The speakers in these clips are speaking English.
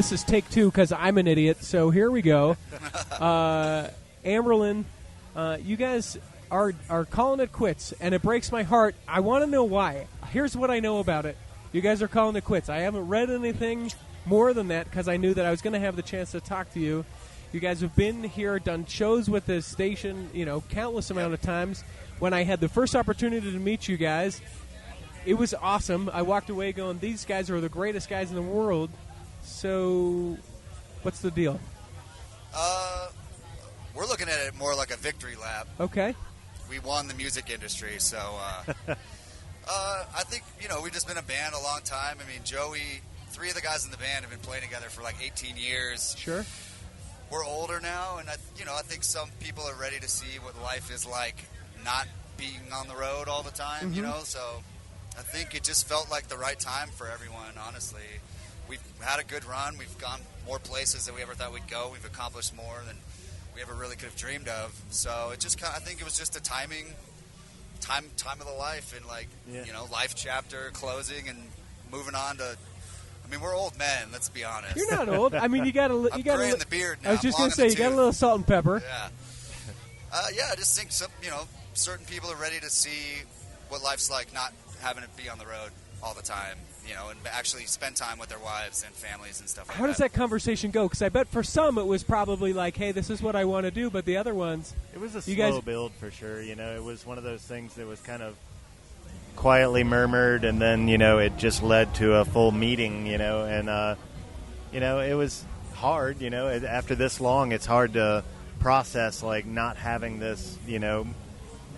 This is take 2 because I'm an idiot. So here we go. Anberlin, you guys are calling it quits, and it breaks my heart. I want to know why. Here's what I know about it. You guys are calling it quits. I haven't read anything more than that because I knew that I was going to have the chance to talk to you. You guys have been here, done shows with this station, countless amount of times. When I had the first opportunity to meet you guys, it was awesome. I walked away going, these guys are the greatest guys in the world. So what's the deal? We're looking at it more like a victory lap. Okay. We won the music industry, so I think, we've just been a band a long time. I mean, Joey, 3 of the guys in the band have been playing together for like 18 years. Sure. We're older now, and I think some people are ready to see what life is like not being on the road all the time, so I think it just felt like the right time for everyone, honestly. We've had a good run. We've gone more places than we ever thought we'd go. We've accomplished more than we ever really could have dreamed of. So it just I think it was just a time of the life, and life chapter closing and moving on to. I mean, we're old men. Let's be honest. You're not old. I mean, you got a. I'm gray in the beard now. I was just going to say you got a little salt and pepper. Yeah. I just think certain people are ready to see what life's like, not having to be on the road all the time. And actually spend time with their wives and families and stuff like that. How does that conversation go? Because I bet for some it was probably like, hey, this is what I want to do, but the other ones... It was a slow build for sure. It was one of those things that was kind of quietly murmured, and then, it just led to a full meeting, and, it was hard, after this long, it's hard to process, like, not having this,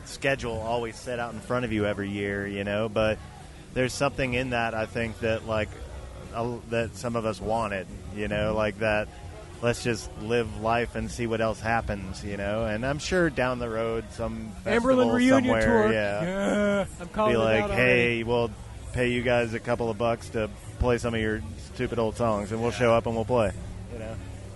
schedule always set out in front of you every year, but... There's something in that, I think, that that some of us wanted, like that. Let's just live life and see what else happens, And I'm sure down the road, some festival Anberlin reunion somewhere, tour. Yeah, I'm calling be like, it out hey, already. we'll pay you guys a couple of bucks to play some of your stupid old songs, and we'll show up and we'll play.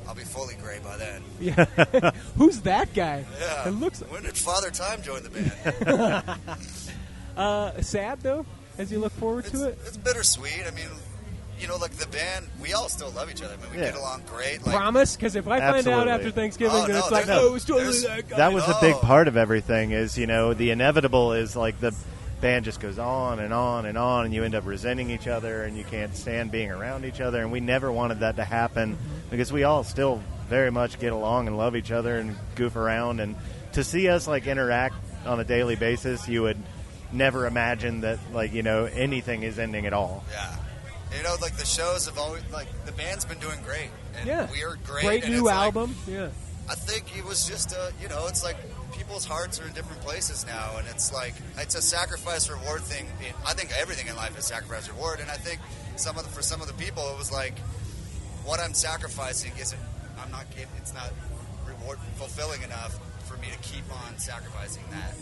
I'll be fully gray by then. Yeah. Who's that guy? Yeah. It looks. When did Father Time join the band? Sad though. As you look forward to it? It's bittersweet. I mean, like the band, we all still love each other. I mean, we get along great. Like, promise? Because if I find out after Thanksgiving that it's like, it was totally that guy. That was a big part of everything is, the inevitable is like the band just goes on and on and on, and you end up resenting each other, and you can't stand being around each other, and we never wanted that to happen because we all still very much get along and love each other and goof around, and to see us, like, interact on a daily basis, you would never imagine that, like, anything is ending at all. Yeah. Like the shows have always, like, the band's been doing great. And we are great. Great and new it's album. Like, yeah. I think it was just it's like people's hearts are in different places now, and it's like, it's a sacrifice reward thing. I think everything in life is sacrifice reward, and I think for some of the people, it was like, what I'm sacrificing it's not reward fulfilling enough for me to keep on sacrificing that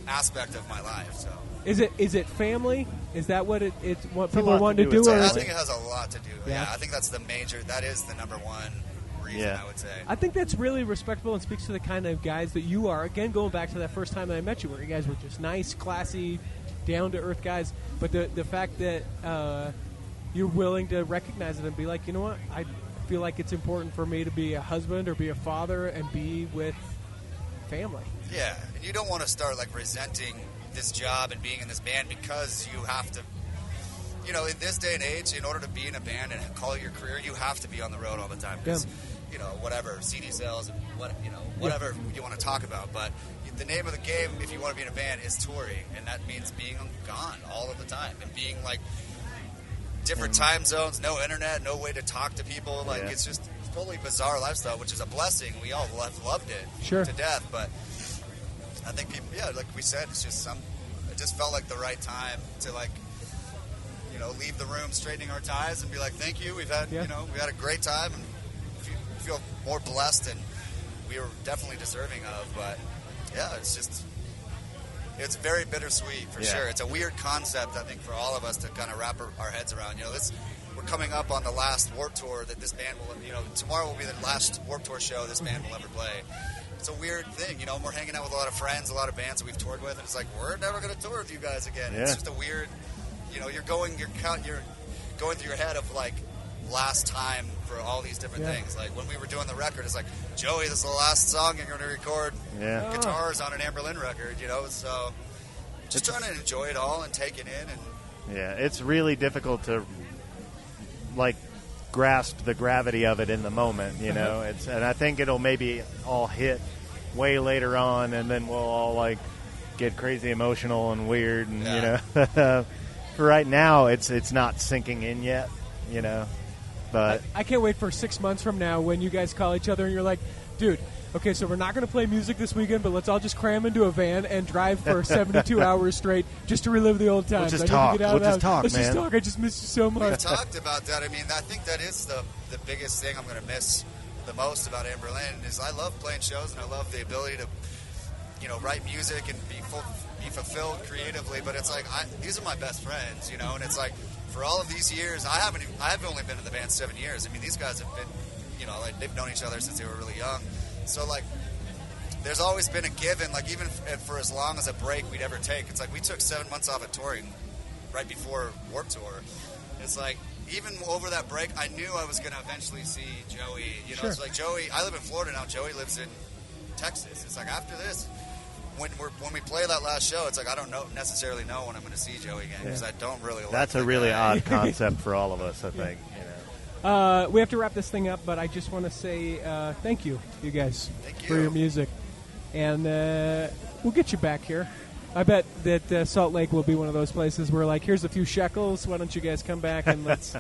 aspect of my life. So is it family? Is that what it's what people want to to do? I think it has a lot to do. Yeah, I think that is the number one reason, I would say. I think that's really respectable and speaks to the kind of guys that you are. Again, going back to that first time that I met you, where you guys were just nice, classy, down to earth guys. But the fact that you're willing to recognize it and be like, you know what, I feel like it's important for me to be a husband or be a father and be with family. Yeah, and you don't want to start like resenting this job and being in this band because you have to, in this day and age, in order to be in a band and call it your career, you have to be on the road all the time because, whatever, CD sales and whatever you want to talk about. But the name of the game, if you want to be in a band, is touring, and that means being gone all of the time and being like different time zones, no internet, no way to talk to people. Like it's just a totally bizarre lifestyle, which is a blessing. We all loved it to death, but I think people, like we said, it's just it just felt like the right time to leave the room straightening our ties and be like, thank you. We've had, we had a great time and feel more blessed than we were definitely deserving of. But it's very bittersweet for sure. It's a weird concept, I think, for all of us to kind of wrap our heads around. We're coming up on the last Warped Tour that this band will, tomorrow will be the last Warped Tour show this band will ever play. It's a weird thing, we're hanging out with a lot of friends, a lot of bands that we've toured with, and it's like, we're never going to tour with you guys again. Yeah. It's just a weird, you're going through your head of like, last time for all these different things. Like when we were doing the record, it's like, Joey, this is the last song you're going to record guitars on an Anberlin record, you know. So just trying to enjoy it all and take it in. And yeah, it's really difficult to like grasp the gravity of it in the moment, you know. And I think it'll maybe all hit way later on, and then we'll all like get crazy emotional and weird, and you know. For right now, it's not sinking in yet, you know. But I can't wait for 6 months from now when you guys call each other and you're like, dude, okay, so we're not going to play music this weekend, but let's all just cram into a van and drive for 72 hours straight just to relive the old times. We'll just talk. Let's just talk, man. Just talk. I just miss you so much. We talked about that. I mean, I think that is the biggest thing I'm going to miss the most about Anberlin is I love playing shows and I love the ability to, you know, write music and be fulfilled creatively. But it's like these are my best friends, you know, and it's like for all of these years, I've only been in the band 7 years. I mean, these guys have been, you know, like they've known each other since they were really young. So like, there's always been a given. Like even for as long as a break we'd ever take, it's like we took 7 months off of touring right before Warped Tour. It's like even over that break, I knew I was going to eventually see Joey. You know, it's like Joey. I live in Florida now. Joey lives in Texas. It's like after this, when we play that last show, it's like I don't necessarily know when I'm going to see Joey again because I don't really. That's a really odd concept for all of us, I think. You know. We have to wrap this thing up, but I just want to say thank you guys, for your music, and we'll get you back here. I bet that Salt Lake will be one of those places where, like, here's a few shekels. Why don't you guys come back and let's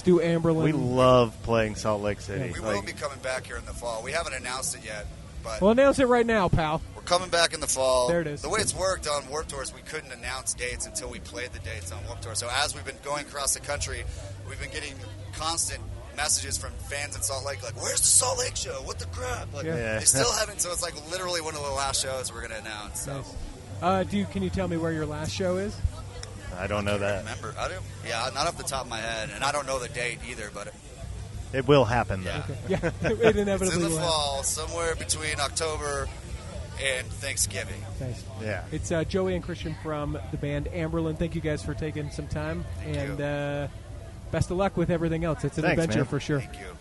do Anberlin. We love playing Salt Lake City. We will be coming back here in the fall. We haven't announced it yet, but we'll announce it right now, pal. We're coming back in the fall. There it is. The way it's worked on Warped Tour is we couldn't announce dates until we played the dates on Warped Tour. So as we've been going across the country, we've been getting constant messages from fans in Salt Lake, like, "Where's the Salt Lake show? What the crap?" Like, they still haven't. So it's like literally one of the last shows we're going to announce. So. Nice. Can you tell me where your last show is? I don't know that. Remember? I do. Yeah, not off the top of my head, and I don't know the date either. But it will happen, though. Okay. Yeah, it inevitably it's in the will fall, somewhere between October and Thanksgiving. Nice. Yeah. It's Joey and Christian from the band Anberlin. Thank you guys for taking some time, Thank and best of luck with everything else. It's an Thanks, adventure man. for sure. Thank you.